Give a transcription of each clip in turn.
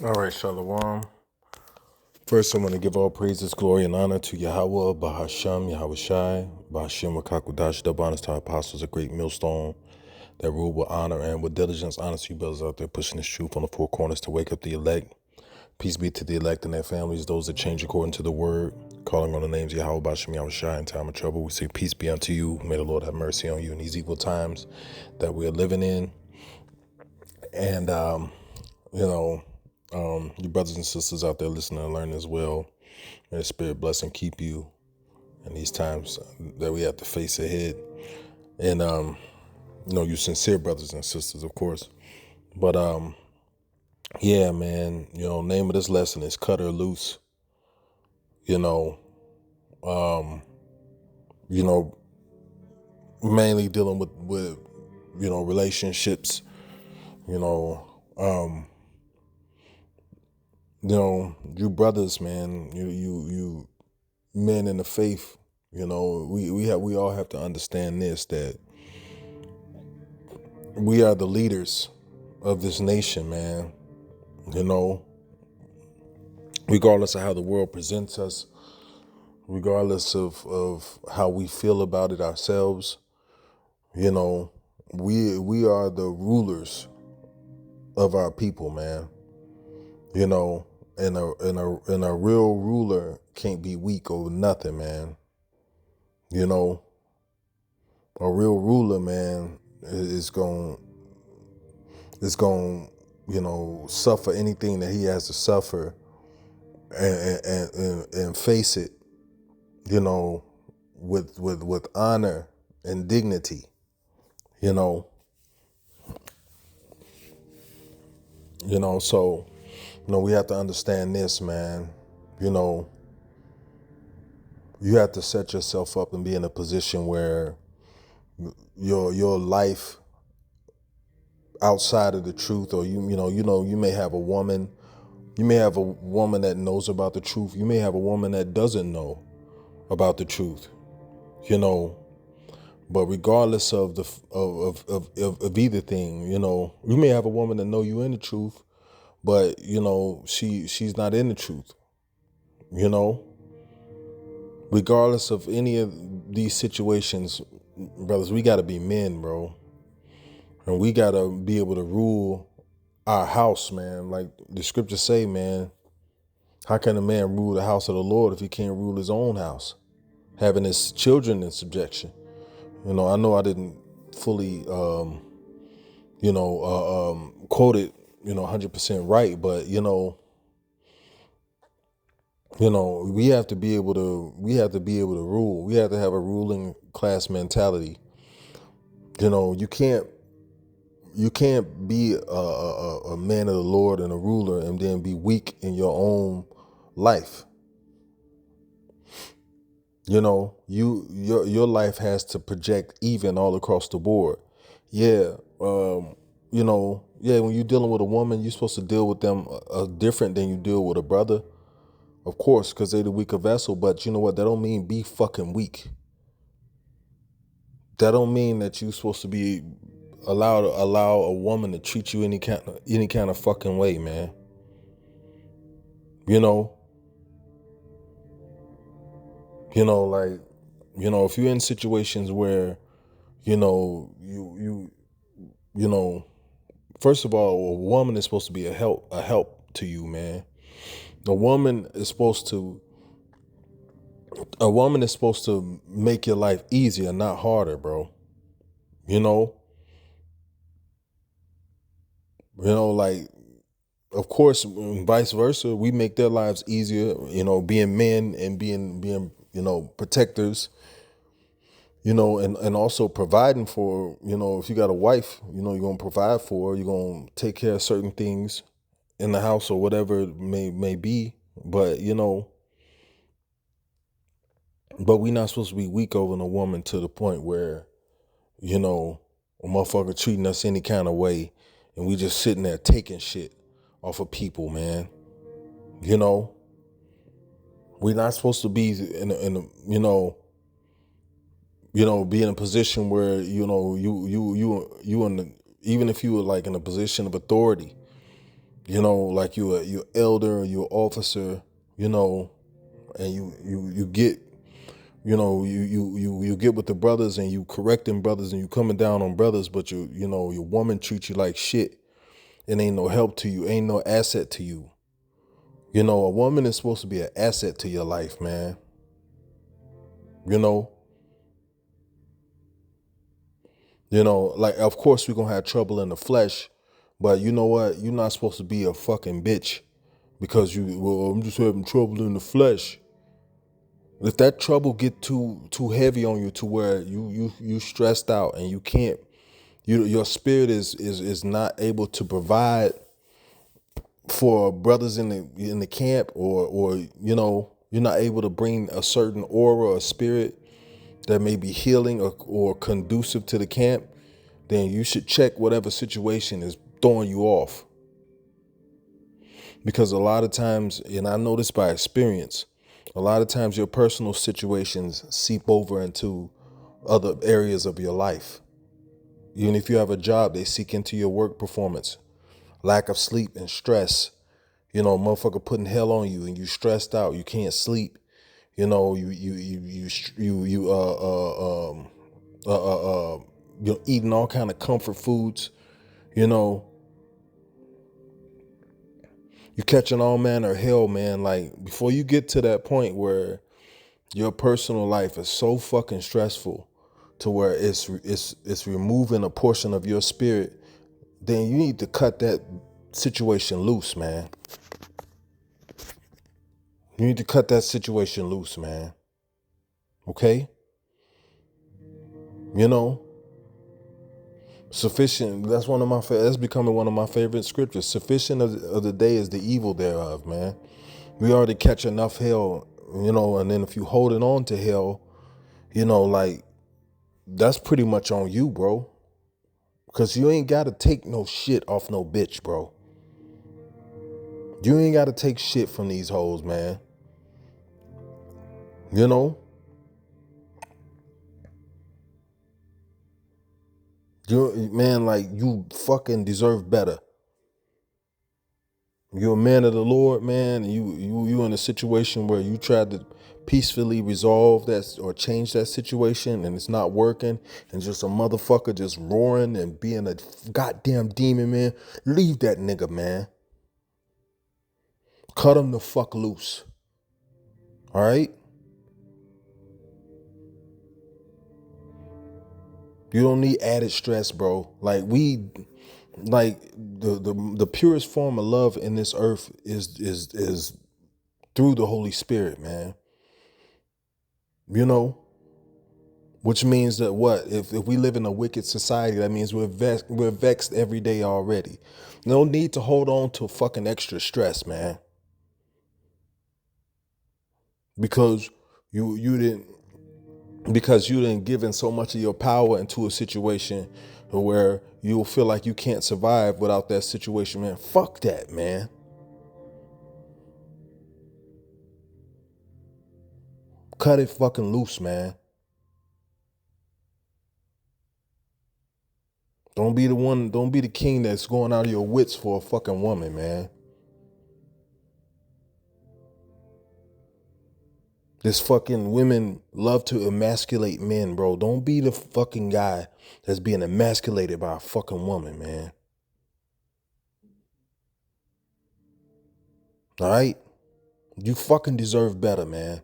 All right, Shalom. First, I want to give all praises, glory, and honor to Yahweh, Bahasham, Yahweh Shai, Bahashim, Rakakudash, double honors to our apostles, a great millstone that rule with honor and with diligence. Honor to you brothers out there pushing this truth on the four corners to wake up the elect. Peace be to the elect and their families, those that change according to the word, calling on the names of Yahweh, Bahasham, Yahweh Shai in time of trouble. We say, peace be unto you. May the Lord have mercy on you in these evil times that we are living in. And, you know, you brothers and sisters out there listening and learning as well. May the Spirit bless and keep you in these times that we have to face ahead. And you sincere brothers and sisters, of course. But yeah, man, name of this lesson is Cut Her Loose. You know, you know, mainly dealing with relationships. You know, you brothers, man, you men in the faith. We all have to understand this, that we are the leaders of this nation, man. Regardless of how the world presents us, regardless of how we feel about it ourselves, you know, we are the rulers of our people, man. And a real ruler can't be weak over nothing, man. A real ruler, man, is going suffer anything that he has to suffer, and face it, you know, with honor and dignity. you know so we have to understand this, man. you know you have to set yourself up and be in a position where your life outside of the truth, or you may have a woman. You may have a woman that knows about the truth. You may have a woman that doesn't know about the truth. you know but regardless of the of either thing, you may have a woman that know you in the truth, but she's not in the truth. you know Regardless of any of these situations, brothers, we got to be men, bro. And we got to be able to rule our house, man. Like the scriptures say, man, how can a man rule the house of the Lord if he can't rule his own house, having his children in subjection? I know I didn't fully quote it 100% right, but we have to be able to rule. We have to have a ruling class mentality. You can't be a man of the Lord and a ruler and then be weak in your own life. Your life has to project even all across the board. Yeah. When you're dealing with a woman, you're supposed to deal with them different than you deal with a brother, of course, because they're the weaker vessel. But you know what? That don't mean be fucking weak. That don't mean that you're supposed to be allow a woman to treat you any kind of fucking way, man. You know, like, if you're in situations where, you know, first of all, a woman is supposed to be a help to you, man. A woman is supposed to make your life easier, not harder, bro. You know, like, of course, vice versa, we make their lives easier, being men and being protectors, and also providing for, if you got a wife, you're going to provide for her, you're going to take care of certain things in the house or whatever it may be. But, we're not supposed to be weak over a woman to the point where, a motherfucker treating us any kind of way and we just sitting there taking shit off of people, man. We're not supposed to be be in a position where, you in the, even if you were like in a position of authority, You know, like you're elder, you're officer, you know, and you get, you know, you get with the brothers and you correcting brothers and you coming down on brothers, but you know, your woman treats you like shit. It ain't no help to you, ain't no asset to you. You know, a woman is supposed to be an asset to your life, man. You know, like of course we're gonna have trouble in the flesh, but you know what? You're not supposed to be a fucking bitch because I'm just having trouble in the flesh. If that trouble get too heavy on you to where you stressed out and you can't, your spirit is not able to provide for brothers in the camp, or you know, you're not able to bring a certain aura or spirit that may be healing or conducive to the camp, then you should check whatever situation is throwing you off. Because a lot of times, and I know this by experience, a lot of times your personal situations seep over into other areas of your life. Even if you have a job, they seek into your work performance. Lack of sleep and stress. You know, motherfucker putting hell on you and you stressed out. You can't sleep. You know, you're eating all kind of comfort foods. You know, you're catching all manner of hell, man. Like before you get to that point where your personal life is so fucking stressful to where it's removing a portion of your spirit, then you need to cut that situation loose, man. You need to cut that situation loose, man. Okay? You know, sufficient, that's becoming one of my favorite scriptures. Sufficient of the day is the evil thereof, man. We already catch enough hell, you know, and then if you holding on to hell, you know, like that's pretty much on you, bro. Because you ain't got to take no shit off no bitch, bro. You ain't got to take shit from these hoes, man. You know? Man, like, you fucking deserve better. You're a man of the Lord, man, and you in a situation where you tried to peacefully resolve that or change that situation and it's not working, and just a motherfucker just roaring and being a goddamn demon, man. Leave that nigga, man. Cut him the fuck loose. All right? You don't need added stress, bro. Like the purest form of love in this earth is through the Holy Spirit, man. You know, which means that what if we live in a wicked society? That means we're vexed every day already. No need to hold on to fucking extra stress, man. Because you didn't given so much of your power into a situation where you'll feel like you can't survive without that situation, man. Fuck that, man. Cut it fucking loose, man. Don't be the king that's going out of your wits for a fucking woman, man. This fucking women love to emasculate men, bro. Don't be the fucking guy that's being emasculated by a fucking woman, man. All right? You fucking deserve better, man.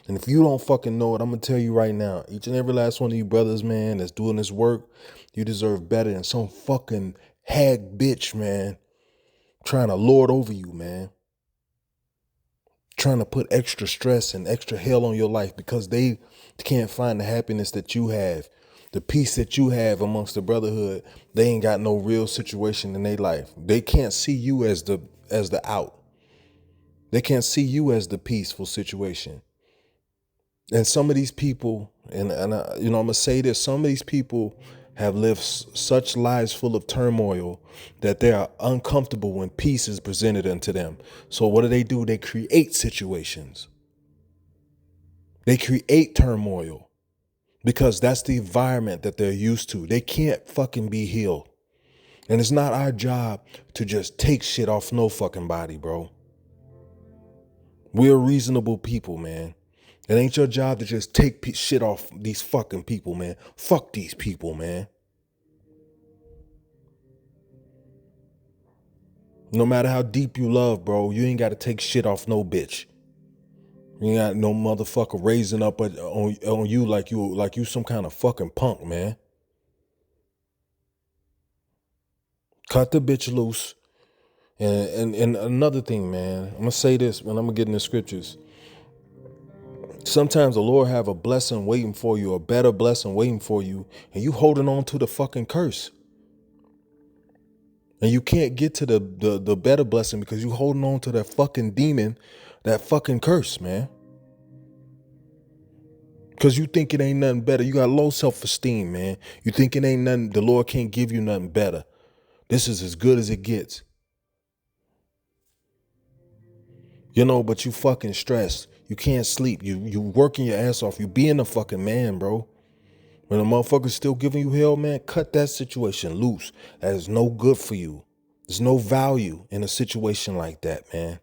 And if you don't fucking know it, I'm gonna tell you right now, each and every last one of you brothers, man, that's doing this work, you deserve better than some fucking hag bitch, man, trying to lord over you, man. Trying to put extra stress and extra hell on your life because they can't find the happiness that you have, the peace that you have amongst the brotherhood. They ain't got no real situation in their life. They can't see you as the out. They can't see you as the peaceful situation. And some of these people, and you know, I'm gonna say this: some of these people have lived such lives full of turmoil that they are uncomfortable when peace is presented unto them. So what do? They create situations. They create turmoil because that's the environment that they're used to. They can't fucking be healed. And it's not our job to just take shit off no fucking body, bro. We're reasonable people, man. It ain't your job to just take shit off these fucking people, man. Fuck these people, man. No matter how deep you love, bro, you ain't got to take shit off no bitch. You ain't got no motherfucker raising up on you like you some kind of fucking punk, man. Cut the bitch loose. And another thing, man, I'm gonna say this when I'm gonna get in the scriptures. Sometimes the Lord have a blessing waiting for you, a better blessing waiting for you, and you holding on to the fucking curse. And you can't get to the better blessing because you holding on to that fucking demon, that fucking curse, man. Because you think it ain't nothing better. You got low self-esteem, man. You think it ain't nothing, the Lord can't give you nothing better. This is as good as it gets. You know, but you fucking stressed. You can't sleep. You working your ass off. You being a fucking man, bro. When a motherfucker's still giving you hell, man, cut that situation loose. That is no good for you. There's no value in a situation like that, man.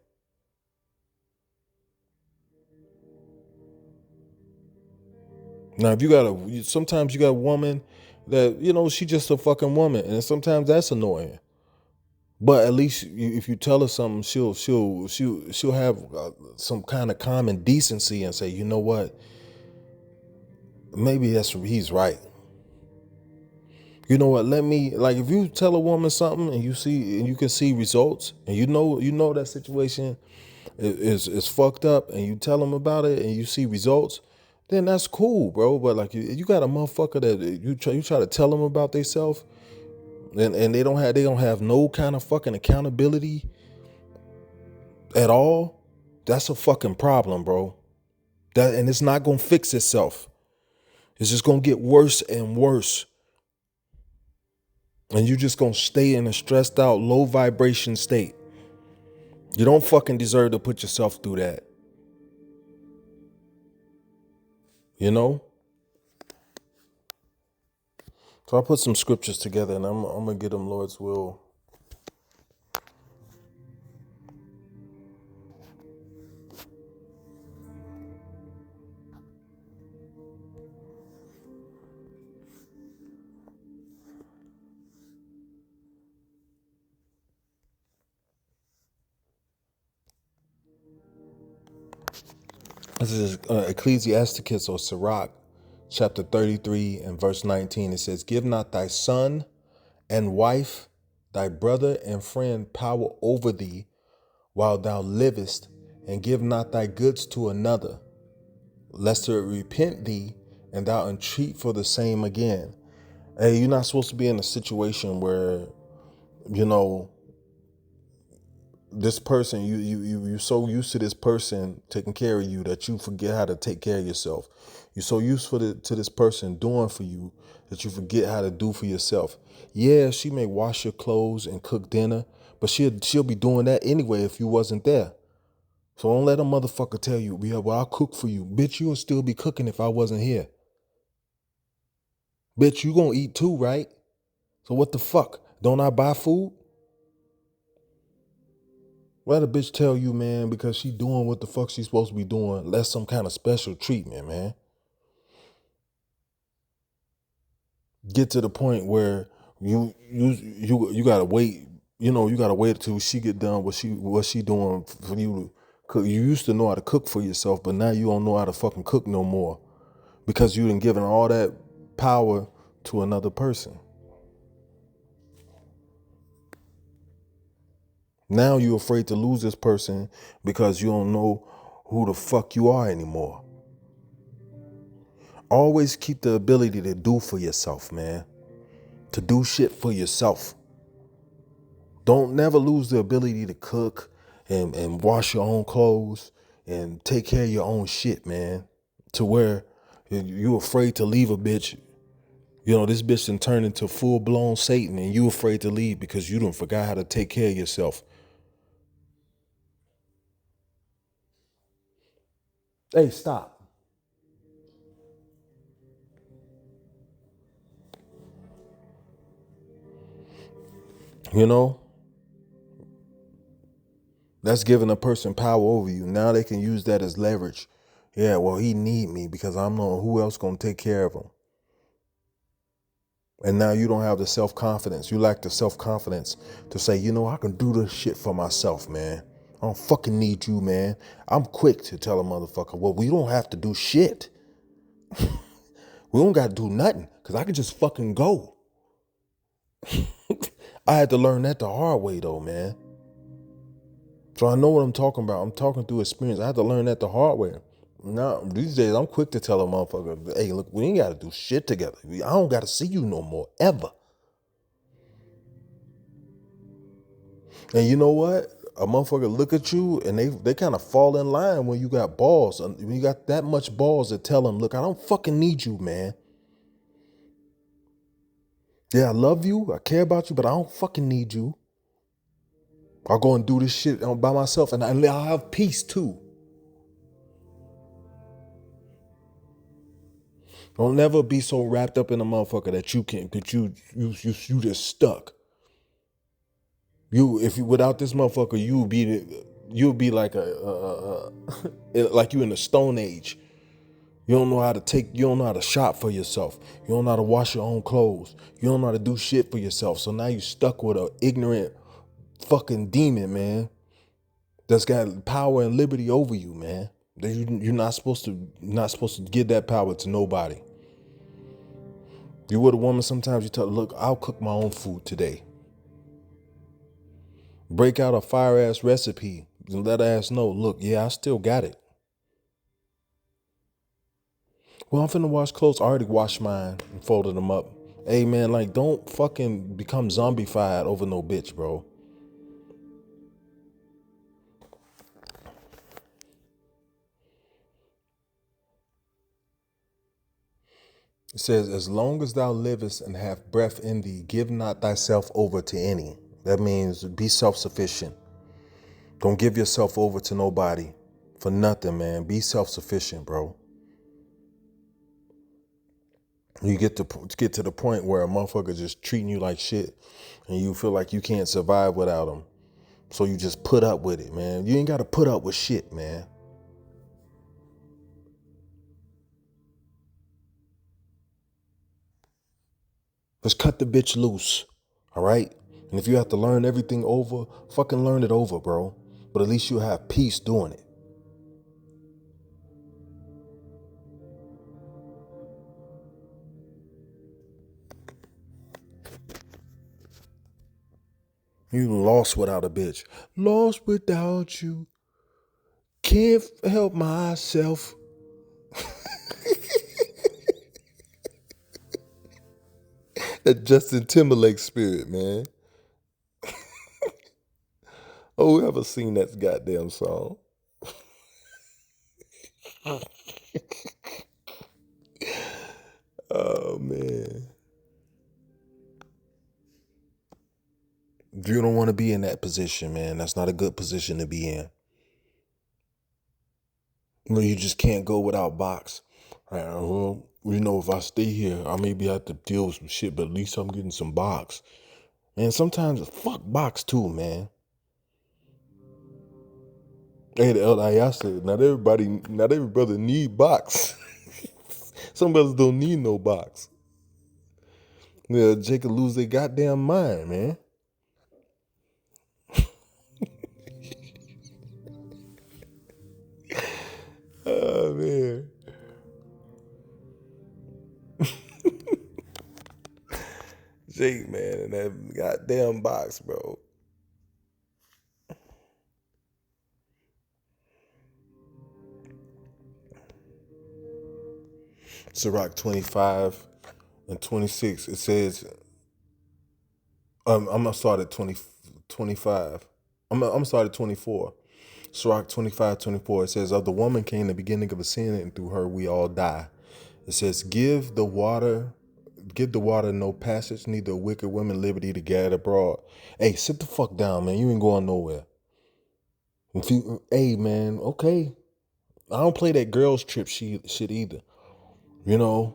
Now, if you got sometimes you got a woman that, you know, she just a fucking woman. And sometimes that's annoying. But at least if you tell her something, she'll have some kind of common decency and say, you know what? Maybe he's right. You know what? Like if you tell a woman something and you can see results and you know that situation is fucked up and you tell them about it and you see results, then that's cool, bro. But like you got a motherfucker that you try to tell them about themselves and they don't have no kind of fucking accountability at all. That's a fucking problem, bro. And it's not gonna fix itself. It's just gonna get worse and worse. And you're just gonna stay in a stressed out, low vibration state. You don't fucking deserve to put yourself through that. You know? So I put some scriptures together and I'm gonna get them Lord's will. This is Ecclesiasticus or Sirach, chapter 33 and verse 19. It says, give not thy son and wife, thy brother and friend power over thee while thou livest, and give not thy goods to another, lest it repent thee and thou entreat for the same again. Hey, you're not supposed to be in a situation where, you know, this person, you so used to this person taking care of you that you forget how to take care of yourself. You're so used to this person doing for you that you forget how to do for yourself. Yeah, she may wash your clothes and cook dinner, but she'll be doing that anyway if you wasn't there. So don't let a motherfucker tell you, yeah, well, I'll cook for you. Bitch, you'll still be cooking if I wasn't here. Bitch, you gonna eat too, right? So what the fuck? Don't I buy food? Let a bitch tell you, man, because she doing what the fuck she's supposed to be doing, that's some kind of special treatment, man. Get to the point where you gotta wait, you gotta wait until she get done what she doing for you to cook. You used to know how to cook for yourself, but now you don't know how to fucking cook no more because you done given all that power to another person. Now you're afraid to lose this person because you don't know who the fuck you are anymore. Always keep the ability to do for yourself, man. To do shit for yourself. Don't never lose the ability to cook and wash your own clothes and take care of your own shit, man. To where you afraid to leave a bitch. You know, this bitch done turned into full-blown Satan and you afraid to leave because you done forgot how to take care of yourself. Hey, stop. You know, that's giving a person power over you. Now they can use that as leverage. Yeah, well, he need me because I'm not who else gonna take care of him. And now you don't have the self-confidence. You lack the self-confidence to say, you know, I can do this shit for myself, man. I don't fucking need you, man. I'm quick to tell a motherfucker, well, we don't have to do shit. We don't gotta do nothing, because I can just fucking go. I had to learn that the hard way though, man. So I know what I'm talking about. I'm talking through experience. I had to learn that the hard way. Now, these days, I'm quick to tell a motherfucker, hey, look, we ain't got to do shit together. I don't got to see you no more, ever. And you know what? A motherfucker look at you and they kind of fall in line when you got balls. When you got that much balls to tell them, look, I don't fucking need you, man. Yeah, I love you. I care about you, but I don't fucking need you. I'll go and do this shit by myself and I'll have peace too. Don't never be so wrapped up in a motherfucker that you just stuck. If you without this motherfucker, you'll be like like you in the Stone Age. You don't know how to you don't know how to shop for yourself. You don't know how to wash your own clothes. You don't know how to do shit for yourself. So now you stuck with an ignorant fucking demon, man. That's got power and liberty over you, man. You're not supposed to give that power to nobody. You with a woman, sometimes you tell her, look, I'll cook my own food today. Break out a fire ass recipe and let her ass know, look, yeah, I still got it. Well, I'm finna wash clothes. I already washed mine and folded them up. Hey man, like don't fucking become zombified over no bitch, bro. It says, as long as thou livest and have breath in thee, give not thyself over to any. That means be self-sufficient. Don't give yourself over to nobody for nothing, man. Be self-sufficient, bro. You get to the point where a motherfucker just treating you like shit and you feel like you can't survive without him. So you just put up with it, man. You ain't got to put up with shit, man. Just cut the bitch loose, all right? And if you have to learn everything over, fucking learn it over, bro. But at least you have peace doing it. You lost without a bitch. Lost without you. Can't help myself. That Justin Timberlake spirit, man. Oh, whoever seen that goddamn song? Oh, man. You don't want to be in that position, man. That's not a good position to be in. You just can't go without box. Right, well, if I stay here, I maybe have to deal with some shit, but at least I'm getting some box. And sometimes, fuck box too, man. Hey, I said, not every brother need box. Some brothers don't need no box. Yeah, Jacob lose their goddamn mind, man. Oh, man. Jake, man, in that goddamn box, bro. Sirach 25 and 26, it says, I'm gonna start at 25. I'm gonna start at 24. Sirach 25:24. It says, of the woman came the beginning of a sin, and through her we all die. It says, give the water no passage, neither wicked women liberty to gad abroad. Hey, sit the fuck down, man. You ain't going nowhere. Hey, man, okay. I don't play that girls trip shit either. You know,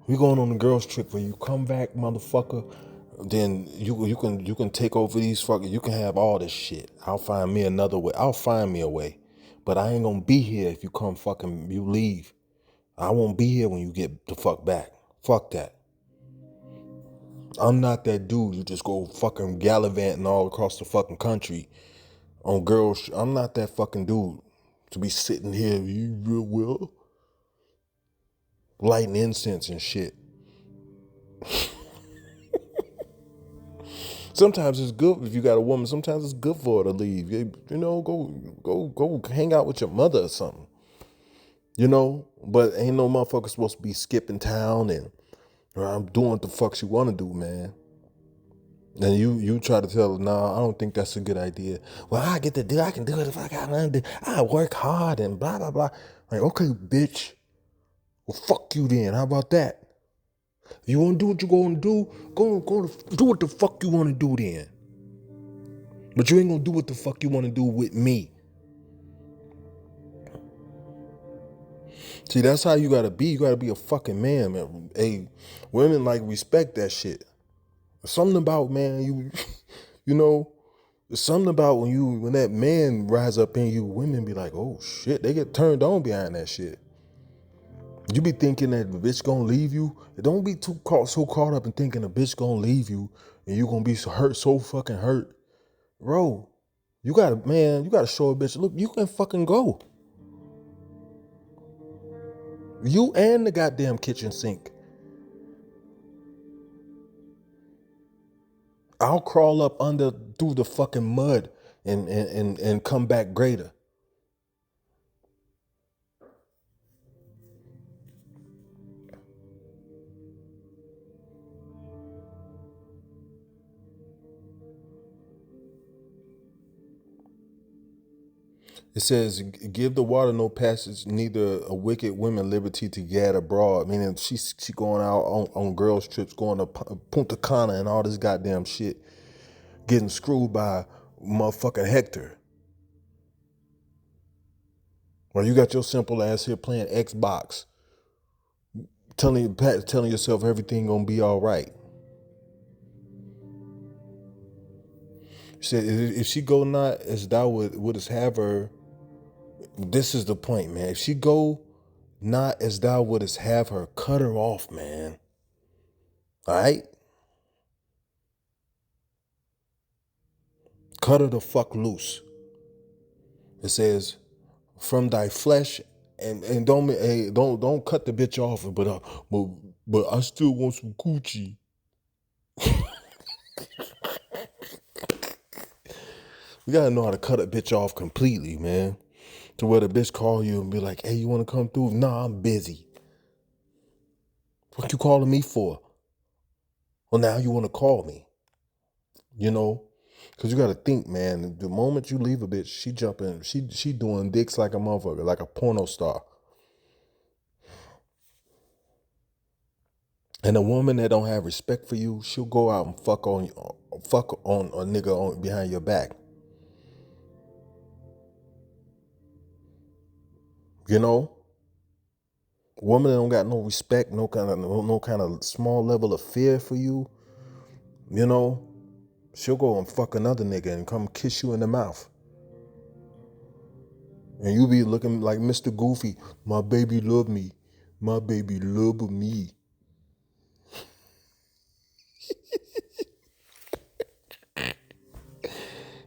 we going on the girls trip when you come back, motherfucker. then you can take over these fucking. You can have all this shit. I'll find me another way. I'll find me a way, but I ain't gonna be here if you come fucking. You leave. I won't be here when you get the fuck back. Fuck that. I'm not that dude. You just go fucking gallivanting all across the fucking country on girls. I'm not that fucking dude to be sitting here. You real well lighting incense and shit. Sometimes it's good if you got a woman. Sometimes it's good for her to leave. You know, go hang out with your mother or something. You know, but ain't no motherfucker supposed to be skipping town and I'm doing what the fuck she want to do, man. And you try to tell her, nah, I don't think that's a good idea. Well, I get to do, I can do it if I got nothing to do. I work hard and blah, blah, blah. Like, okay, bitch. Well, fuck you then. How about that? You want to do what you going to do? Go do what the fuck you want to do then. But you ain't going to do what the fuck you want to do with me. See, that's how you got to be. You got to be a fucking man, man. Hey, women, like, respect that shit. Something about, man, you know, there's something about when that man rise up in you, women be like, oh shit, they get turned on behind that shit. You be thinking that the bitch gonna leave you. Don't be so caught up in thinking a bitch gonna leave you and you gonna be so fucking hurt. Bro, you gotta show a bitch, look, you can fucking go. You and the goddamn kitchen sink. I'll crawl up through the fucking mud and come back greater. It says, give the water no passage, neither a wicked woman liberty to gad abroad. Meaning she going out on girls' trips, going to Punta Cana and all this goddamn shit, getting screwed by motherfucking Hector. Or you got your simple ass here playing Xbox, telling yourself everything gonna be all right. She said, if she go not as thou wouldst have her, this is the point, man. If she go not as thou wouldst have her, cut her off, man. All right? Cut her the fuck loose. It says, from thy flesh, and don't cut the bitch off, but I still want some coochie. You gotta know how to cut a bitch off completely, man. To where the bitch call you and be like, hey, you wanna come through? Nah, I'm busy. What you calling me for? Well, now you wanna call me. You know? Cause you gotta think, man, the moment you leave a bitch, she jumping, she doing dicks like a motherfucker, like a porno star. And a woman that don't have respect for you, she'll go out and fuck on a nigga behind your back. You know? A woman that don't got no respect, no kind of small level of fear for you, you know, she'll go and fuck another nigga and come kiss you in the mouth. And you be looking like Mr. Goofy. My baby love me. My baby love me.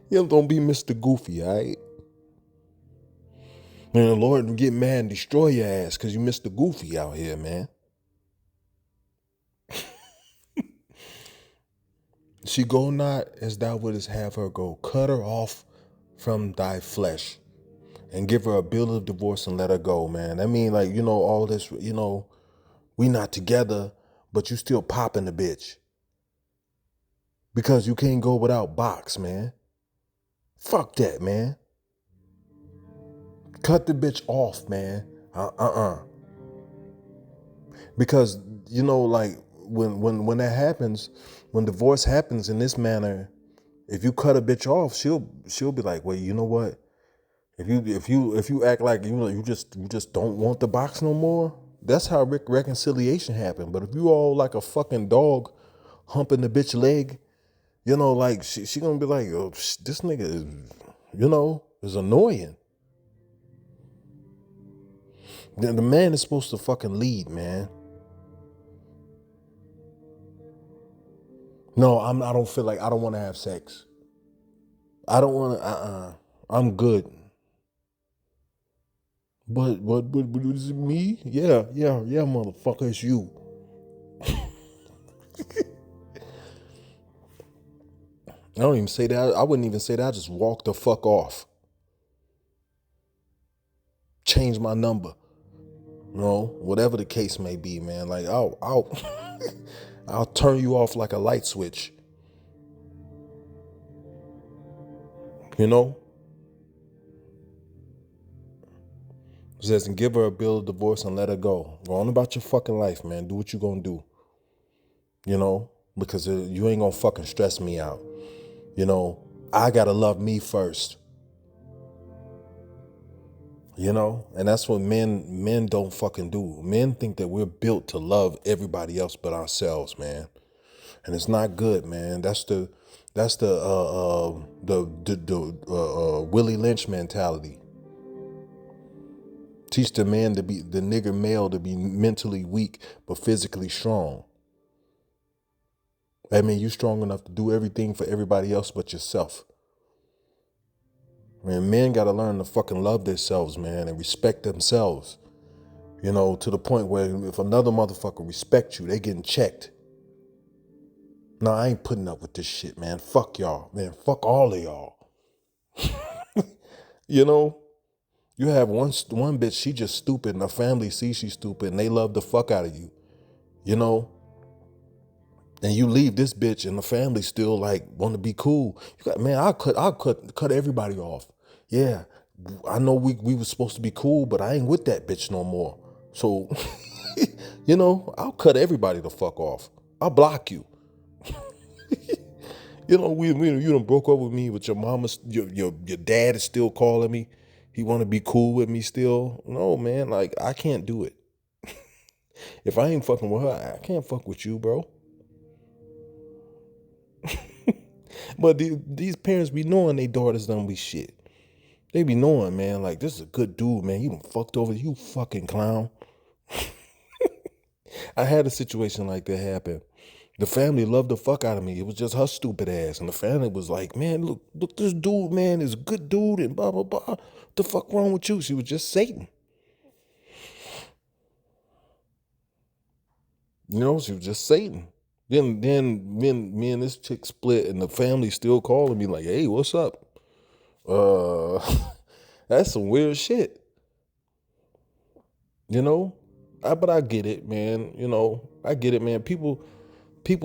You don't be Mr. Goofy, all right? And the Lord will get mad and destroy your ass because you Mr. Goofy out here, man. She go not as thou wouldst have her go. Cut her off from thy flesh and give her a bill of divorce and let her go, man. I mean, like, you know, all this, you know, we not together, but you still popping the bitch. Because you can't go without box, man. Fuck that, man. Cut the bitch off, man. Because, you know, like when that happens, when divorce happens in this manner, if you cut a bitch off, she'll be like, well, you know what? If you act like you just don't want the box no more, that's how reconciliation happened. But if you all like a fucking dog humping the bitch leg. Like she gonna be like, oh, this nigga is, is annoying. The man is supposed to fucking lead, man. No, I don't feel like I don't want to have sex. I don't want to. I'm good. But is it me? Yeah, motherfucker, it's you. I don't even say that. I wouldn't even say that. I just walk the fuck off. Change my number. Whatever the case may be, man. Like I'll I'll turn you off like a light switch. It says, and give her a bill of divorce and let her go. Go on about your fucking life, man. Do what you gonna do. Because you ain't gonna fucking stress me out. I gotta love me first. And that's what men don't fucking do. Men think that we're built to love everybody else but ourselves, man. And it's not good, man. That's the Willie Lynch mentality. Teach the nigger male to be mentally weak but physically strong. I mean, you strong enough to do everything for everybody else but yourself. Man, men gotta learn to fucking love themselves, man, and respect themselves. To the point where if another motherfucker respects you, they getting checked. No, I ain't putting up with this shit, man. Fuck y'all, man. Fuck all of y'all. You have one bitch, she just stupid, and her family sees she's stupid, and they love the fuck out of you. And you leave this bitch, and the family still like want to be cool. I'll cut everybody off. Yeah, I know we were supposed to be cool, but I ain't with that bitch no more. So, I'll cut everybody the fuck off. I'll block you. You done broke up with me, but your mama, your dad is still calling me. He want to be cool with me still. No, man, like I can't do it. If I ain't fucking with her, I can't fuck with you, bro. But these parents be knowing their daughters don't be shit. They be knowing, man, like this is a good dude, man. You done fucked over, you fucking clown. I had a situation like that happen. The family loved the fuck out of me. It was just her stupid ass. And the family was like, man, look, this dude, man, is a good dude and blah, blah, blah. What the fuck wrong with you? She was just Satan. She was just Satan. Then me and this chick split, and the family still calling me like, hey, what's up? That's some weird shit. But I get it, man. I get it, man. People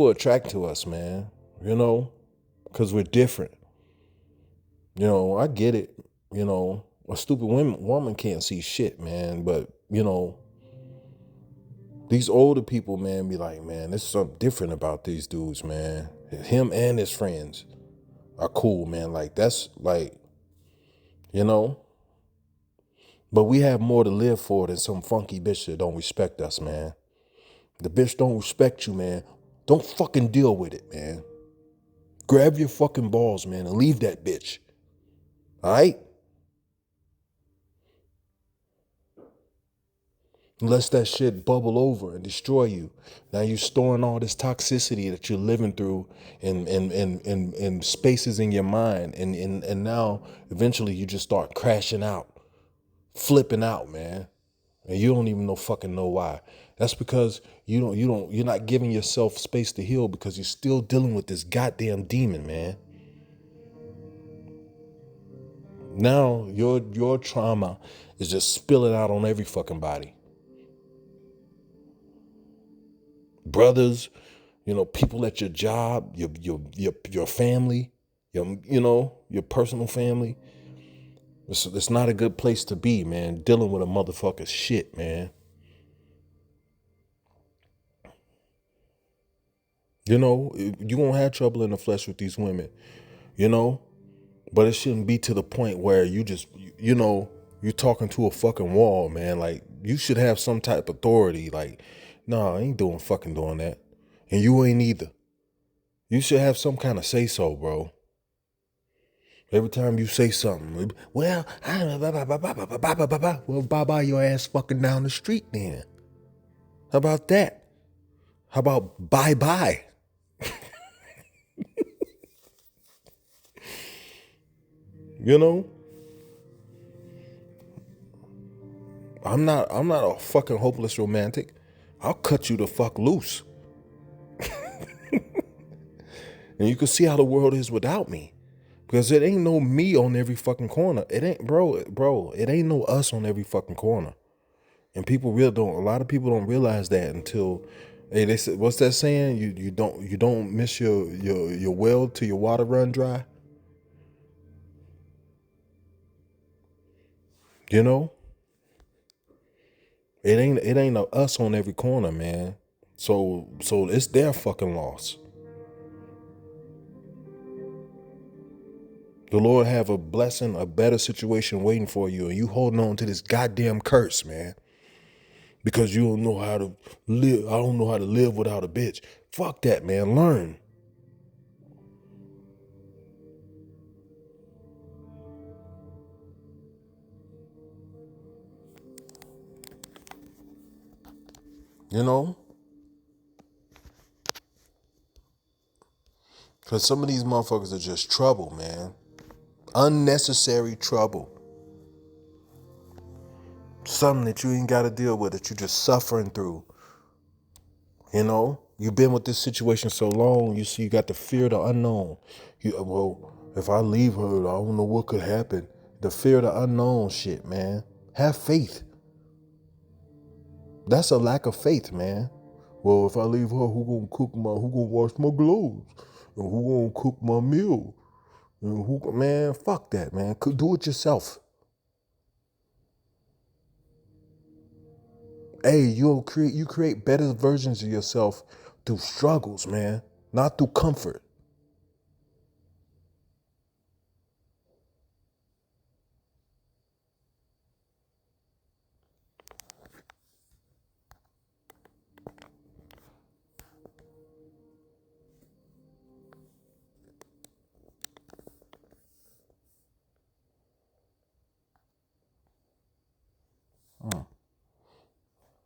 attract to us, man. Because we're different. I get it. A stupid woman can't see shit, man. But these older people, man, be like, man, there's something different about these dudes, man. Him and his friends are cool, man. Like, that's like, But we have more to live for than some funky bitch that don't respect us, man. The bitch don't respect you, man. Don't fucking deal with it, man. Grab your fucking balls, man, and leave that bitch. All right? Unless that shit bubble over and destroy you. Now you're storing all this toxicity that you're living through in spaces in your mind. And now eventually you just start crashing out, flipping out, man. And you don't even know why. That's because you're not giving yourself space to heal because you're still dealing with this goddamn demon, man. Now your trauma is just spilling out on every fucking body. Brothers, people at your job, your family, your personal family. It's not a good place to be, man, dealing with a motherfucker's shit, man. You won't have trouble in the flesh with these women, but it shouldn't be to the point where you just, you're talking to a fucking wall, man. Like, you should have some type of authority. Like, nah, I ain't doing that. And you ain't either. You should have some kind of say so, bro. Every time you say something, well, well, bye your ass fucking down the street then. How about that? How about bye? You know? I'm not a fucking hopeless romantic. I'll cut you the fuck loose. And you can see how the world is without me. Because it ain't no me on every fucking corner. It ain't, bro, it ain't no us on every fucking corner. And a lot of people don't realize that until, hey, they said, what's that saying? You don't miss your well till your water run dry. You know? It ain't a us on every corner, man. So it's their fucking loss. The Lord have a blessing, a better situation waiting for you, and you holding on to this goddamn curse, man. Because you don't know how to live. I don't know how to live without a bitch. Fuck that, man. Learn. You know? Because some of these motherfuckers are just trouble, man. Unnecessary trouble. Something that you ain't got to deal with, that you're just suffering through. You know? You've been with this situation so long, you see, you got the fear of the unknown. Well, if I leave her, I don't know what could happen. The fear of the unknown shit, man. Have faith. That's a lack of faith, man. Well, if I leave her, who gonna wash my clothes? And who gonna cook my meal? And man, fuck that, man. Do it yourself. Hey, you create better versions of yourself through struggles, man, not through comfort.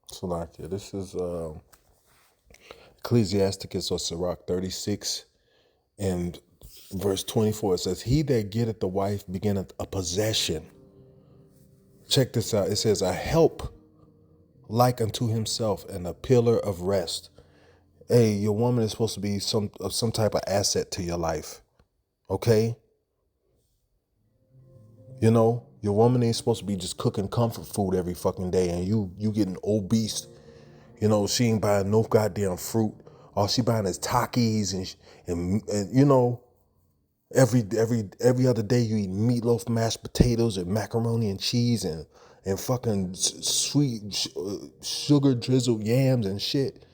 So like, yeah, this is Ecclesiasticus or Sirach 36 and verse 24. It says, "He that getteth the wife beginneth a possession." Check this out. It says, "A help like unto himself and a pillar of rest." Hey, your woman is supposed to be some type of asset to your life. Okay? You know, your woman ain't supposed to be just cooking comfort food every fucking day and you getting obese. You know, she ain't buying no goddamn fruit. All she buying is Takis and you know, every other day you eat meatloaf, mashed potatoes, and macaroni and cheese and fucking sweet sugar drizzled yams and shit.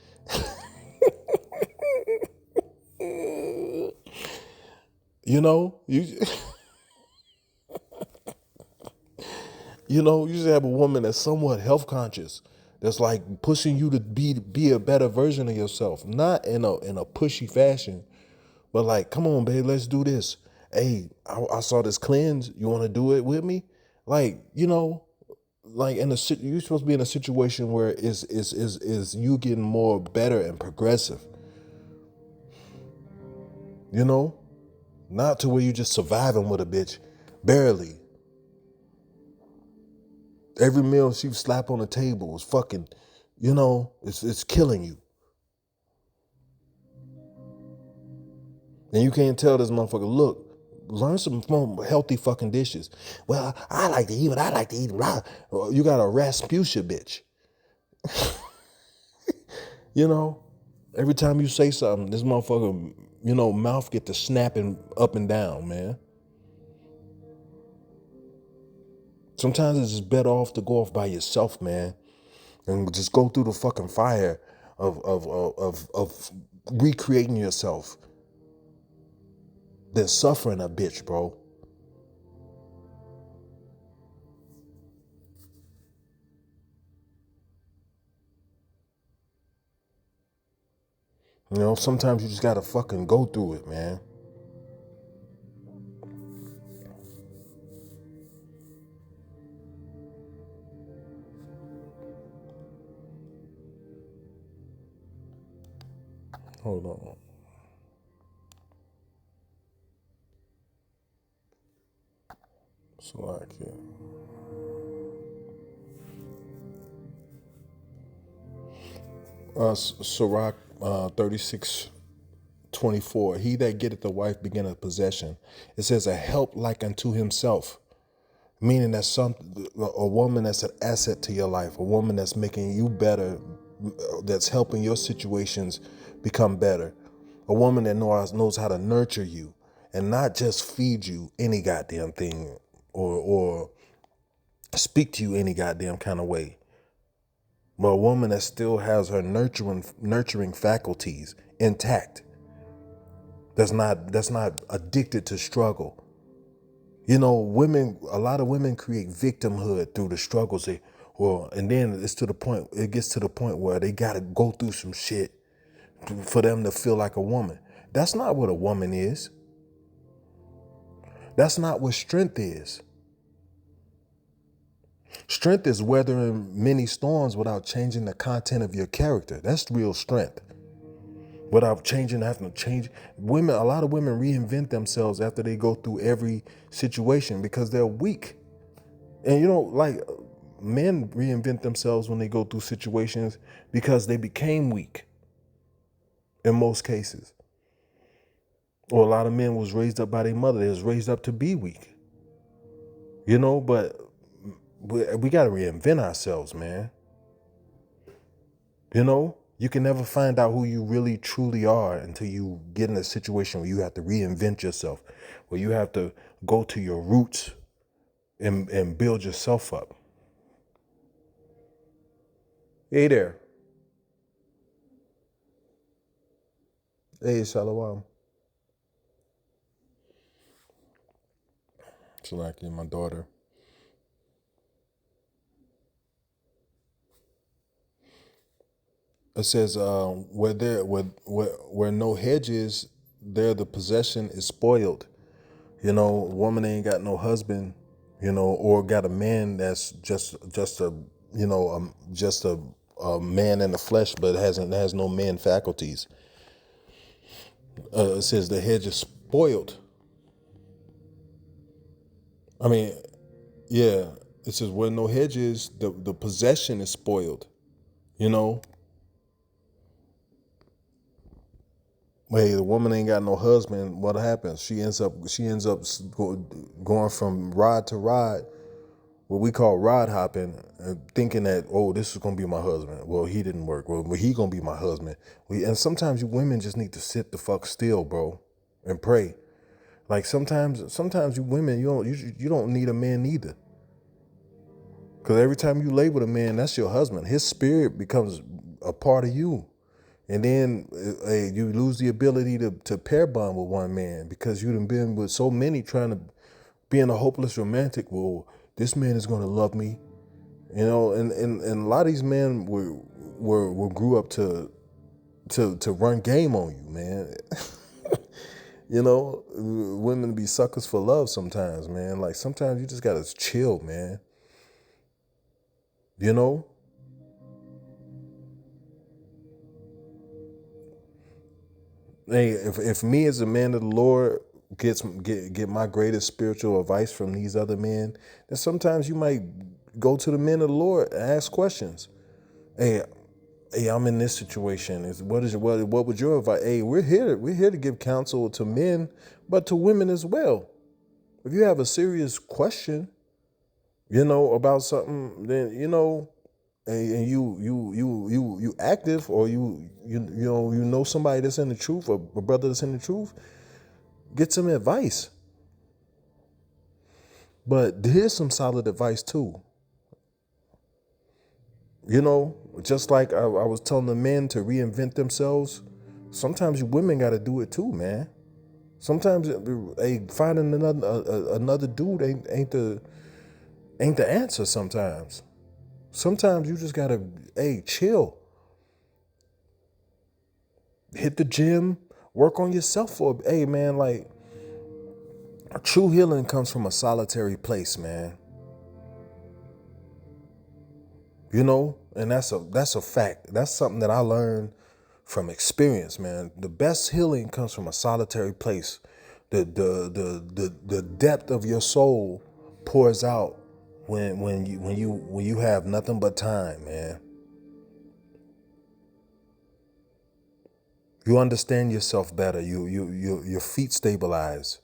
You know, you should have a woman that's somewhat health conscious, that's like pushing you to be a better version of yourself, not in a pushy fashion, but like, come on, babe, let's do this. Hey, I saw this cleanse. You want to do it with me? Like, like you're supposed to be in a situation where is you getting more better and progressive. You know, not to where you just surviving with a bitch, barely. Every meal she slap on the table is fucking, it's killing you. And you can't tell this motherfucker, look, learn some healthy fucking dishes. Well, I like to eat what I like to eat. You got a Rasputia bitch. You know, every time you say something, this motherfucker, mouth get to snapping up and down, man. Sometimes it's just better off to go off by yourself, man, and just go through the fucking fire of recreating yourself than suffering a bitch, bro. You know, sometimes you just gotta fucking go through it, man. Hold on. So like, Sirach 36:24. He that getteth a wife beginneth possession. It says a help like unto himself. Meaning that a woman that's an asset to your life, a woman that's making you better, that's helping your situations become better, a woman that knows how to nurture you and not just feed you any goddamn thing or speak to you any goddamn kind of way, but a woman that still has her nurturing faculties intact, that's not addicted to struggle. You know, a lot of women create victimhood through the struggles. And then it gets to the point where they got to go through some shit for them to feel like a woman. That's not what a woman is. That's not what strength is. Strength is weathering many storms without changing the content of your character. That's real strength. Without having to change. A lot of women reinvent themselves after they go through every situation because they're weak. And you know, like men reinvent themselves when they go through situations because they became weak in most cases. Or a lot of men was raised up by their mother. They was raised up to be weak. You know, but we got to reinvent ourselves, man. You know, you can never find out who you really truly are until you get in a situation where you have to reinvent yourself, where you have to go to your roots and build yourself up. Hey there. Hey, Shalom. Shalaki, my daughter. It says, where no hedges, there the possession is spoiled. You know, a woman ain't got no husband, you know, or got a man that's just a you know just a man in the flesh, but has no man faculties. It says the hedge is spoiled. I mean, yeah. It says where no hedges, the possession is spoiled. You know, hey, the woman ain't got no husband. What happens? She ends up going from rod to rod, what we call rod hopping, thinking that, oh, this is gonna be my husband. Well, he didn't work. Well, he gonna be my husband. And sometimes you women just need to sit the fuck still, bro, and pray. Like sometimes you women, you don't need a man either. Because every time you lay with a man, that's your husband. His spirit becomes a part of you. And then you lose the ability to pair bond with one man because you've been with so many trying to being a hopeless romantic. Well, this man is going to love me, you know. And a lot of these men were grew up to run game on you, man. You know, women be suckers for love sometimes, man. Like sometimes you just gotta chill, man. You know. Hey, if me as a man of the Lord get my greatest spiritual advice from these other men, then sometimes you might go to the men of the Lord and ask questions. Hey, I'm in this situation. What would your advice? Hey, we're here to give counsel to men, but to women as well. If you have a serious question, you know, about something, then you know, and you active, or you know somebody that's in the truth, or a brother that's in the truth, get some advice. But here's some solid advice too. You know, just like I was telling the men to reinvent themselves, sometimes you women got to do it too, man. Sometimes finding another dude ain't the answer. Sometimes you just gotta chill. hit the gym, work on yourself for, hey man, like true healing comes from a solitary place, man. You know, and that's a fact. That's something that I learned from experience, man. The best healing comes from a solitary place. The depth of your soul pours out when you have nothing but time, man. You understand yourself better. Your feet stabilize,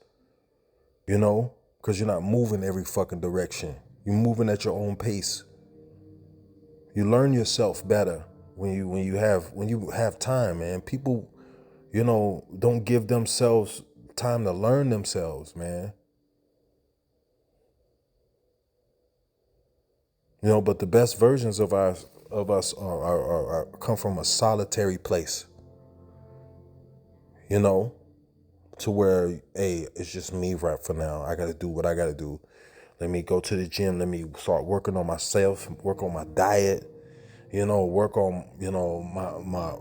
you know, because you're not moving every fucking direction. You're moving at your own pace. You learn yourself better when you have time, man. People, you know, don't give themselves time to learn themselves, man. You know, but the best versions of us are come from a solitary place, you know, to where, hey, it's just me right for now. I gotta do what I gotta do. Let me go to the gym. Let me start working on myself, work on my diet, you know, work on, you know, my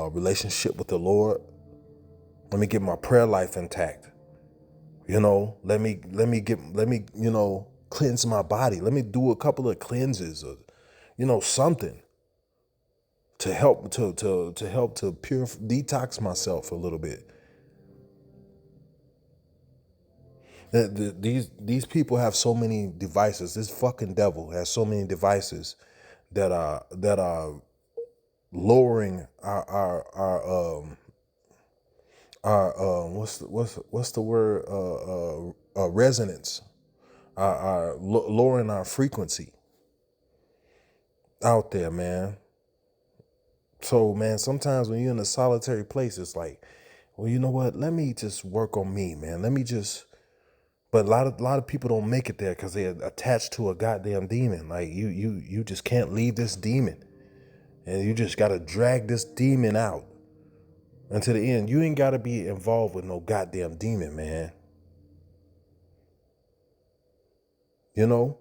relationship with the Lord. Let me get my prayer life intact. You know, let me, you know, cleanse my body. Let me do a couple of cleanses or, you know, something to help to help to detox myself a little bit. These people have so many devices. This fucking devil has so many devices that are lowering our what's the word resonance, our lowering our frequency out there, man. So man, sometimes when you're in a solitary place, it's like, well, you know what? Let me just work on me, man. Let me just. But a lot of people don't make it there because they're attached to a goddamn demon. Like you just can't leave this demon, and you just gotta drag this demon out until the end. You ain't gotta be involved with no goddamn demon, man. You know.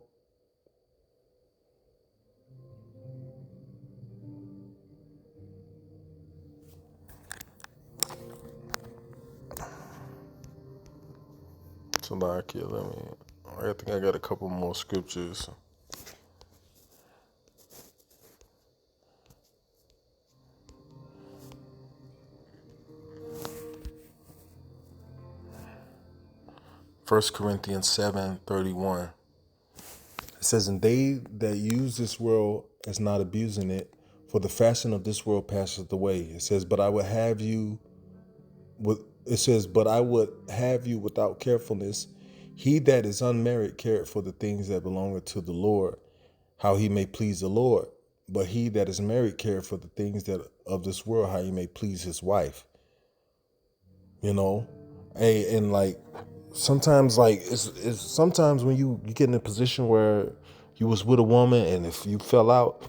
So like, yeah, I think I got a couple more scriptures. First Corinthians 7:31. It says, "And they that use this world is not abusing it, for the fashion of this world passeth away." It says, "But I would have you with." It says, "But I would have you without carefulness. He that is unmarried careth for the things that belong to the Lord, how he may please the Lord. But he that is married careth for the things that of this world, how he may please his wife." You know, hey, and like sometimes, like it's sometimes when you get in a position where you was with a woman, and if you fell out,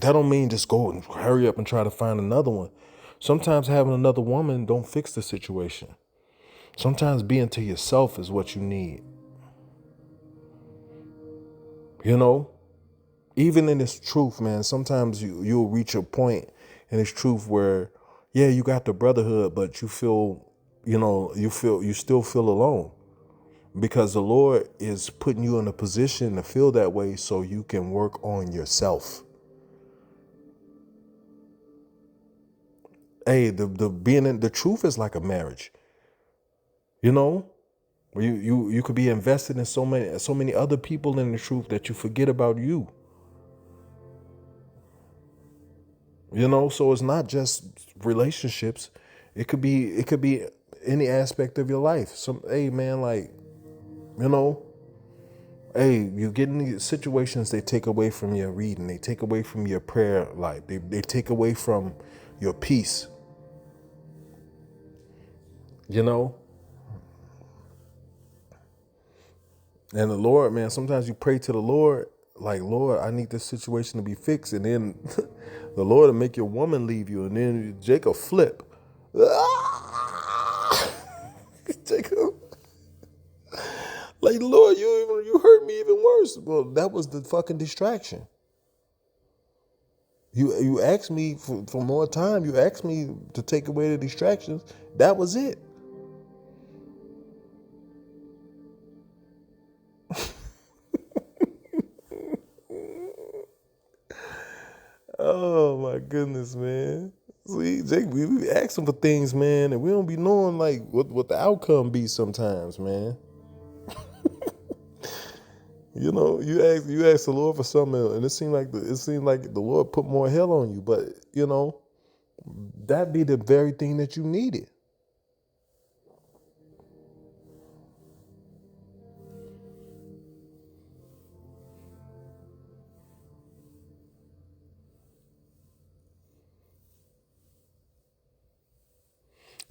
that don't mean just go and hurry up and try to find another one. Sometimes having another woman don't fix the situation. Sometimes being to yourself is what you need. You know, even in this truth, man. Sometimes you'll reach a point in this truth where, yeah, you got the brotherhood, but you feel, you still feel alone. Because the Lord is putting you in a position to feel that way so you can work on yourself. Hey, the being in the truth is like a marriage. You know? You could be invested in so many other people in the truth that you forget about you. You know, so it's not just relationships. It could be any aspect of your life. Hey man, like, you know, hey, you get in these situations, they take away from your reading, they take away from your prayer life, they take away from your peace, you know? And the Lord, man, sometimes you pray to the Lord, like, Lord, I need this situation to be fixed. And then the Lord will make your woman leave you. And then Jacob flip. Jacob, like, Lord, you, even, you, hurt me even worse. Well, that was the fucking distraction. You asked me for more time. You asked me to take away the distractions. That was it. Oh my goodness, man. See, Jake, we asking for things, man, and we don't be knowing like what the outcome be sometimes, man. You know, you ask the Lord for something, and it seemed like the Lord put more hell on you, but you know that be the very thing that you needed.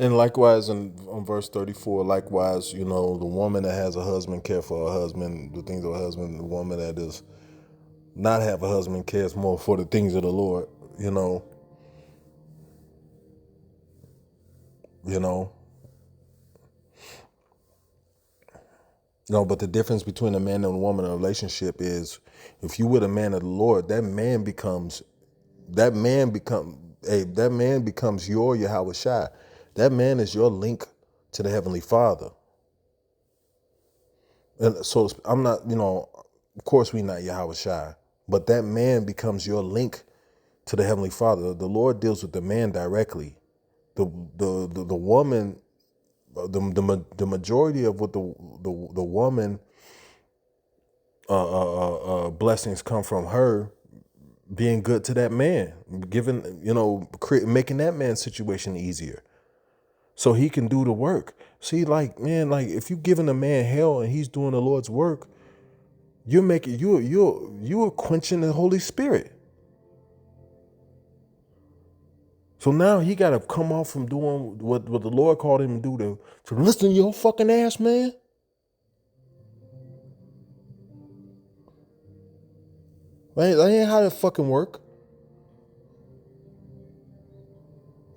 And likewise, on verse 34, likewise, the woman that has a husband care for her husband, the things of her husband. The woman that does not have a husband cares more for the things of the Lord. You know, you know, no. But the difference between a man and a woman in a relationship is, if you with a man of the Lord, that man becomes your Yahweh Shai. That man is your link to the Heavenly Father. And so I'm not, of course we not Yahweh Shai, but that man becomes your link to the Heavenly Father. The Lord deals with the man directly. The woman, the majority of what the woman blessings come from her being good to that man, giving, making that man's situation easier, so he can do the work. See, like, man, like if you giving a man hell and he's doing the Lord's work, you're making you're quenching the Holy Spirit. So now he got to come off from doing what the Lord called him to do, to listen to your fucking ass, man. That ain't how that fucking work.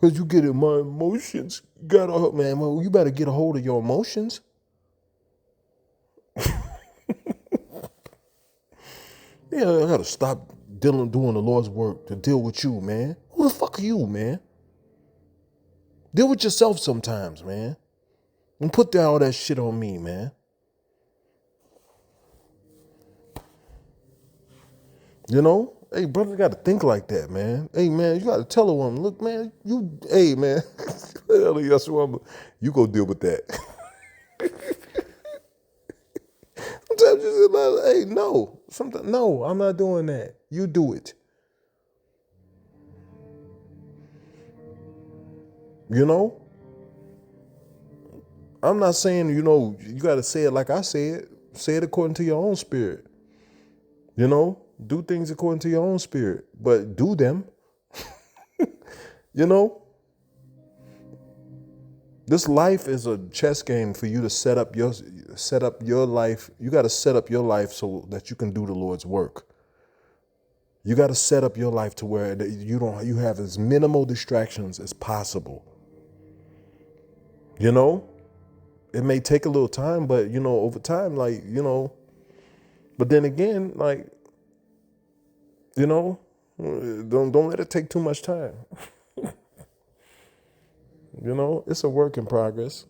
Cause you get in my emotions. Man, well, you better get a hold of your emotions. Yeah, I gotta stop doing the Lord's work to deal with you, man. Who the fuck are you, man? Deal with yourself sometimes, man. And put all that shit on me, man. You know? Hey, brother, got to think like that, man. Hey, man, you got to tell a woman, look, man, hey, man, that's woman, you go deal with that. Sometimes you say, like, hey, no, no, I'm not doing that. You do it. You know? I'm not saying, you got to say it like I say it. Say it according to your own spirit. You know? Do things according to your own spirit, but do them. You know? This life is a chess game for you to set up your life. You got to set up your life so that you can do the Lord's work. You got to set up your life to where you have as minimal distractions as possible. You know? It may take a little time, but over time, like, but then again, like, don't let it take too much time. It's a work in progress.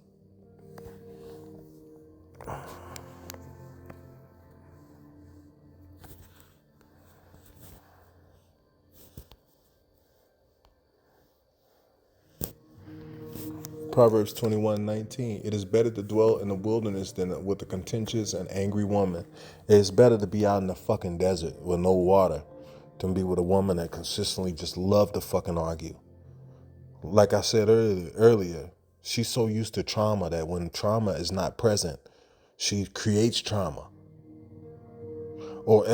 Proverbs 21:19. It is better to dwell in the wilderness than with a contentious and angry woman. It's better to be out in the fucking desert with no water than be with a woman that consistently just love to fucking argue. Like I said earlier, she's so used to trauma that when trauma is not present, she creates trauma. Or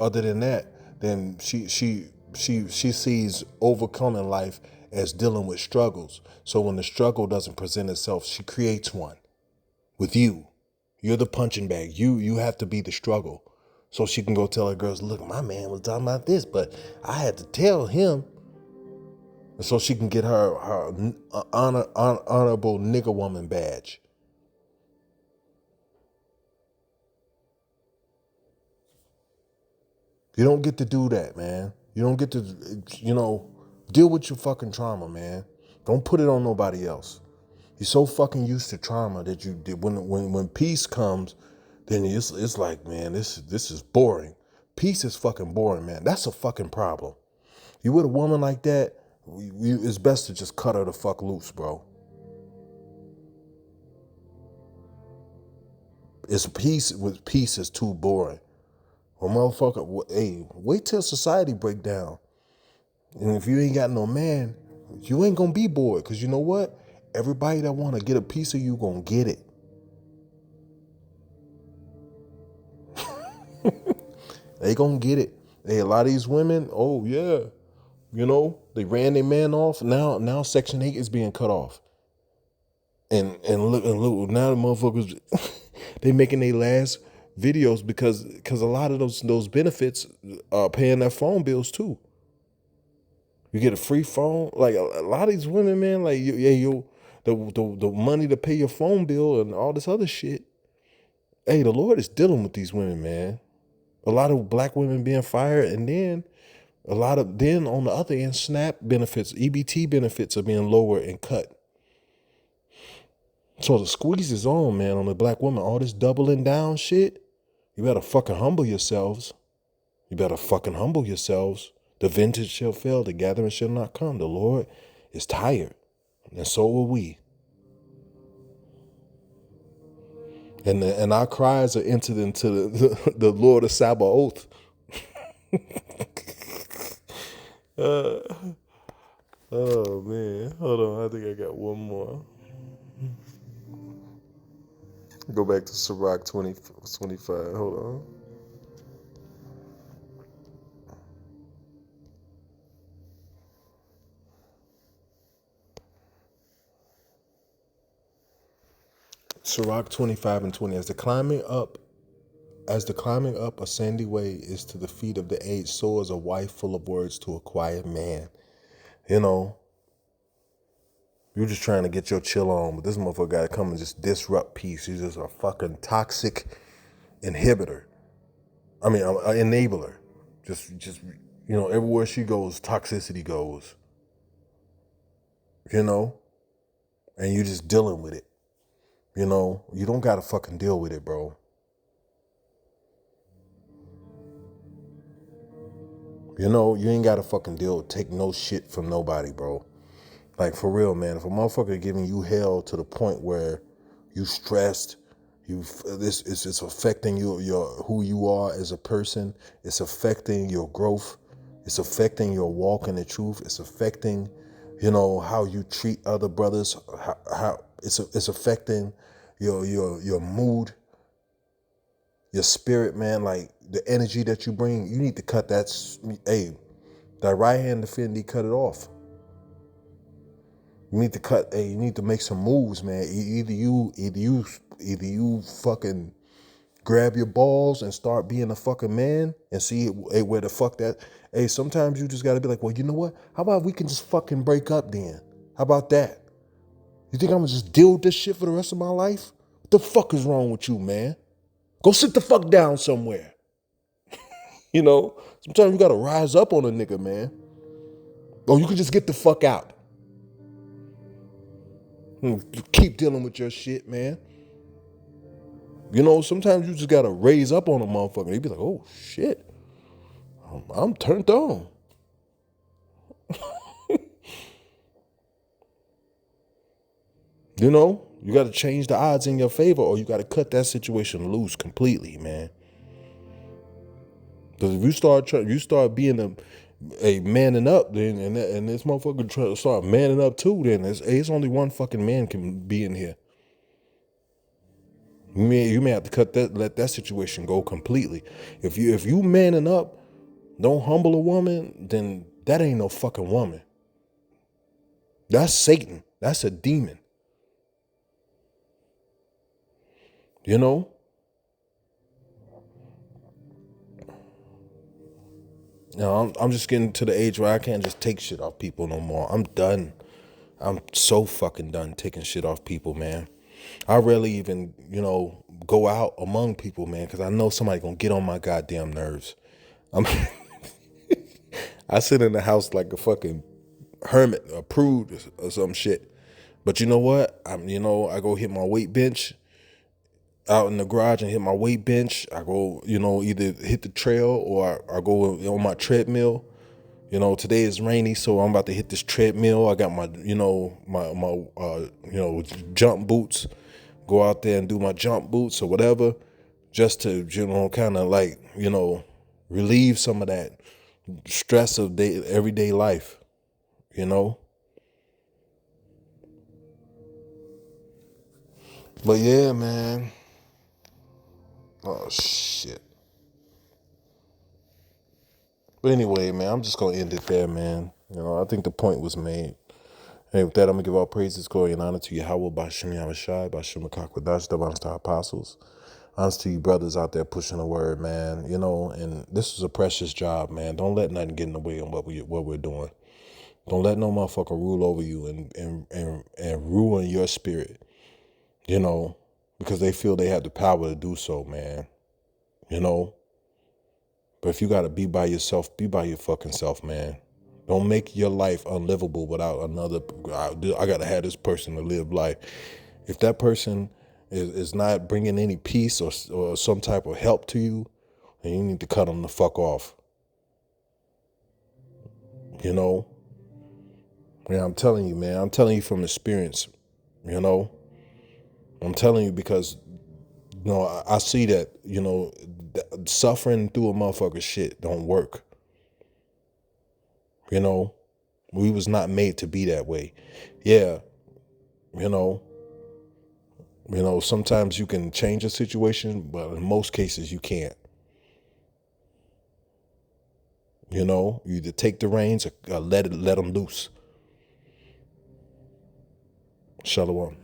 other than that, then she sees overcoming life as dealing with struggles. So when the struggle doesn't present itself, she creates one with you. You're the punching bag. You have to be the struggle. So she can go tell her girls, look, my man was talking about this, but I had to tell him. And so she can get her honorable nigger woman badge. You don't get to do that, man. You don't get to, deal with your fucking trauma, man. Don't put it on nobody else. You're so fucking used to trauma that you did. When peace comes, then it's like, man, this is boring. Peace is fucking boring, man. That's a fucking problem. You with a woman like that, it's best to just cut her the fuck loose, bro. Peace is too boring. Well, motherfucker, hey, wait till society break down. And if you ain't got no man, you ain't gonna be bored. Cause you know what? Everybody that wanna get a piece of you gonna get it. They gonna get it. Hey, a lot of these women, oh yeah, they ran their man off. Now Section 8 is being cut off. And look, now the motherfuckers they making their last videos because a lot of those benefits are paying their phone bills too. You get a free phone. Like a lot of these women, man, like the money to pay your phone bill and all this other shit. Hey, the Lord is dealing with these women, man. A lot of black women being fired, and then on the other end, SNAP benefits, EBT benefits are being lowered and cut. So the squeeze is on, man, on the black woman. All this doubling down shit. You better fucking humble yourselves. The vintage shall fail, the gathering shall not come. The Lord is tired, and so are we. And our cries are entered into the Lord of Sabaoth. Oh man, hold on. I think I got one more. Go back to Sirach 20:25. Hold on. Sirach 25:20. As the climbing up a sandy way is to the feet of the aged, so is a wife full of words to a quiet man. You're just trying to get your chill on, but this motherfucker gotta come and just disrupt peace. He's just a fucking toxic inhibitor. I mean, an enabler. Just everywhere she goes, toxicity goes. And you're just dealing with it. You don't gotta fucking deal with it, bro. You ain't gotta fucking take no shit from nobody, bro. Like, for real, man. If a motherfucker giving you hell to the point where you stressed, it's affecting your who you are as a person. It's affecting your growth. It's affecting your walk in the truth. It's affecting, how you treat other brothers. How it's affecting your mood, your spirit, man. Like the energy that you bring. You need to cut that. Hey, that right hand defender, cut it off. You need to make some moves, man. Either you fucking grab your balls and start being a fucking man and see where the fuck that. Hey, sometimes you just gotta be like, well, you know what? How about we can just fucking break up then? How about that? You think I'm gonna just deal with this shit for the rest of my life? What the fuck is wrong with you, man? Go sit the fuck down somewhere. Sometimes you gotta rise up on a nigga, man. Or you can just get the fuck out. Keep dealing with your shit, man. Sometimes you just gotta raise up on a motherfucker. They be like, oh shit, I'm turned on. You gotta change the odds in your favor, or you gotta cut that situation loose completely, man. Because if you start being a manning up, then and this motherfucker try to start manning up too, then it's only one fucking man can be in here. You may have to let that situation go completely. If you manning up, don't humble a woman, then that ain't no fucking woman. That's Satan. That's a demon. I'm just getting to the age where I can't just take shit off people no more. I'm done. I'm so fucking done taking shit off people, man. I rarely even, go out among people, man, because I know somebody gonna get on my goddamn nerves. I sit in the house like a fucking hermit, a prude or some shit. But you know what? I go hit my weight bench out in the garage and hit my weight bench. I go, either hit the trail or I go on my treadmill. Today is rainy, so I'm about to hit this treadmill. I got my, jump boots. Go out there and do my jump boots or whatever, just to, kind of like, relieve some of that stress of everyday life, you know. But yeah, man. Oh shit. But anyway, man, I'm just gonna end it there, man. I think the point was made. And with that, I'm gonna give all praises, glory, and honor to Yahweh, Bashem Yahushai, Bashem Makakwadash, the honors to our apostles. Honors to you brothers out there pushing the word, man. And this is a precious job, man. Don't let nothing get in the way of what we're doing. Don't let no motherfucker rule over you and ruin your spirit, because they feel they have the power to do so, man. But if you gotta be by yourself, be by your fucking self, man. Don't make your life unlivable without another. I gotta have this person to live life. If that person is not bringing any peace or some type of help to you, then you need to cut them the fuck off. Yeah, I'm telling you, man. I'm telling you from experience. I'm telling you because I see that suffering through a motherfucker shit don't work. We was not made to be that way. Yeah, sometimes you can change a situation, but in most cases you can't. You either take the reins or let them loose. Shalom.